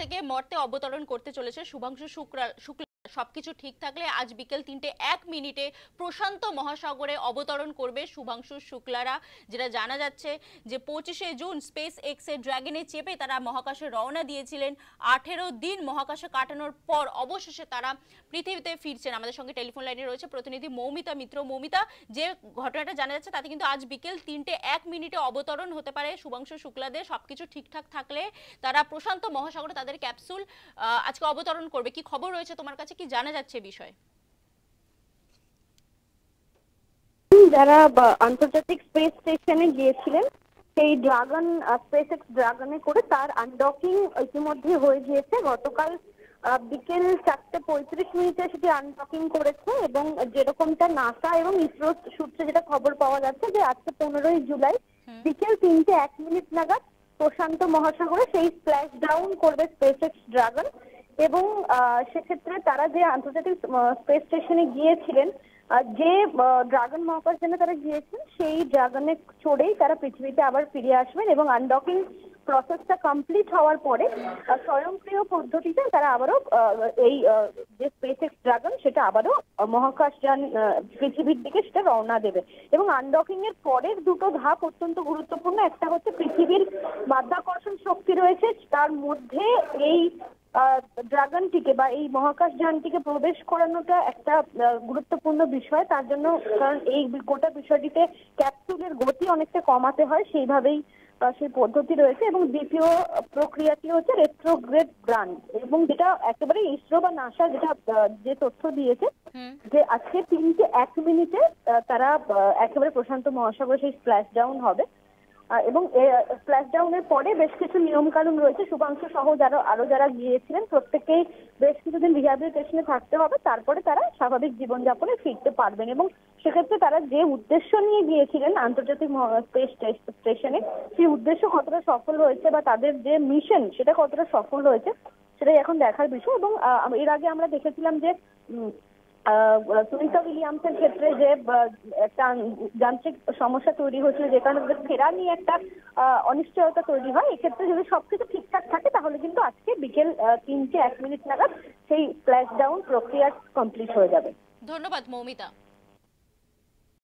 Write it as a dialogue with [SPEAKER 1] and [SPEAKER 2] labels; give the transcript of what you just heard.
[SPEAKER 1] থেকে মর্তে অবতরণ করতে চলেছে শুভাংশু শুক্লা। সবকিছু ঠিক থাকলে আজ বিকেল 3:01 প্রশান্ত মহাসাগরে অবতরণ করবে শুভাংশু শুক্লারা। যেটা জানা যাচ্ছে যে 25শে জুন স্পেস এক্স এর ড্রাগনে চেপে তারা মহাকাশে রওনা দিয়েছিলেন। 18 দিন মহাকাশে কাটানোর পর অবশেষে তারা পৃথিবীতে ফিরছেন। আমাদের সঙ্গে টেলিফোন লাইনে রয়েছে প্রতিনিধি মৌমিতা মিত্র। মৌমিতা, যে ঘটনাটা জানা যাচ্ছে তাতে কিন্তু আজ বিকেল 3:01 অবতরণ হতে পারে শুভাংশু শুক্লাদের। সবকিছু ঠিকঠাক থাকলে তারা প্রশান্ত মহাসাগরে তাদের ক্যাপসুল আজকে অবতরণ করবে। কি খবর রয়েছে তোমার কাছে, কি জানা যাচ্ছে বিষয়?
[SPEAKER 2] যারা আন্তর্জাতিক স্পেস স্টেশনে গিয়েছিলেন সেই ড্রাগন স্পেস এক্স ড্রাগনে করে তার আনডকিং ইতিমধ্যে হয়ে গিয়েছে। গতকাল বিকেল 4:35 সেটি আনডকিং করেছে এবং যেরকমটা নাসা এবং ইসরো সূত্রে যেটা খবর পাওয়া যাচ্ছে যে আজকে 15ই জুলাই বিকেল 3:01 নাগাদ প্রশান্ত মহাসাগরে সেই স্প্ল্যাশ ডাউন করবে স্পেস এক্স ড্রাগন। এবং সেক্ষেত্রে তারা যে আন্তর্জাতিক স্পেস স্টেশনে গিয়েছিলেন, যে ড্রাগন মহাকাশযানে তারা গিয়েছেন সেই ড্রাগনে চড়েই তারা পৃথিবীতে আবার ফিরে আসবেন এবং আনডকিং প্রসেসটা কমপ্লিট হওয়ার পরে স্বয়ংক্রিয় পদ্ধতিতে তারা আবারও এই যে স্পেস এক্স ড্রাগন সেটা আবারও মহাকাশযান পৃথিবীর দিকে সেটা রওনা দেবে। এবং আনডকিং এর পরের দুটো ধাপ অত্যন্ত গুরুত্বপূর্ণ। একটা হচ্ছে পৃথিবীর মাধ্যাকর্ষণ শক্তি রয়েছে, তার মধ্যে এই ড্রাগনটিকে বা এই মহাকাশযানটিকে প্রবেশ করানোটা একটা গুরুত্বপূর্ণ বিষয়। তার জন্য, কারণ এই গোটা বিষয়টিতে ক্যাপসুলের গতি অনেকটা কমাতে হয়, সেইভাবেই সেই পদ্ধতি রয়েছে। এবং দ্বিতীয় প্রক্রিয়াটি হচ্ছে রেট্রোগ্রেড ব্রাঞ্চ, এবং যেটা একেবারে ইসরো বা নাসা যেটা যে তথ্য দিয়েছে যে আজকে 3:01 তারা একেবারে প্রশান্ত মহাসাগরে সেই স্প্ল্যাশ ডাউন হবে। এবং স্প্ল্যাশ ডাউনের পরে বেশ কিছু নিয়ম কানুন রয়েছে। শুভাংশু সহ যারা গিয়েছিলেন প্রত্যেকেই বেশ কিছুদিন রিহ্যাবিলিটেশনে থাকতে হবে, তারপরে তারা স্বাভাবিক জীবনযাপনে ফিরতে পারবেন। এবং সেক্ষেত্রে তারা যে উদ্দেশ্য নিয়ে গিয়েছিলেন আন্তর্জাতিক স্পেস স্টেশনে, সেই উদ্দেশ্য কতটা সফল হয়েছে বা তাদের যে মিশন সেটা কতটা সফল হয়েছে সেটাই এখন দেখার বিষয়। এবং এর আগে আমরা দেখেছিলাম যে সুনিতা উইলিয়ামসের ক্ষেত্রে যে একটা যান্ত্রিক সমস্যা তৈরি হয়েছিল, যে কারণে ফেরা নিয়ে একটা অনিশ্চয়তা তৈরি হয়। এক্ষেত্রে যদি সবকিছু ঠিকঠাক থাকে তাহলে কিন্তু আজকে বিকেল 3:01 নাগাদ সেই স্প্ল্যাশ ডাউন প্রক্রিয়া কমপ্লিট হয়ে যাবে।
[SPEAKER 1] ধন্যবাদ মৌমিতা।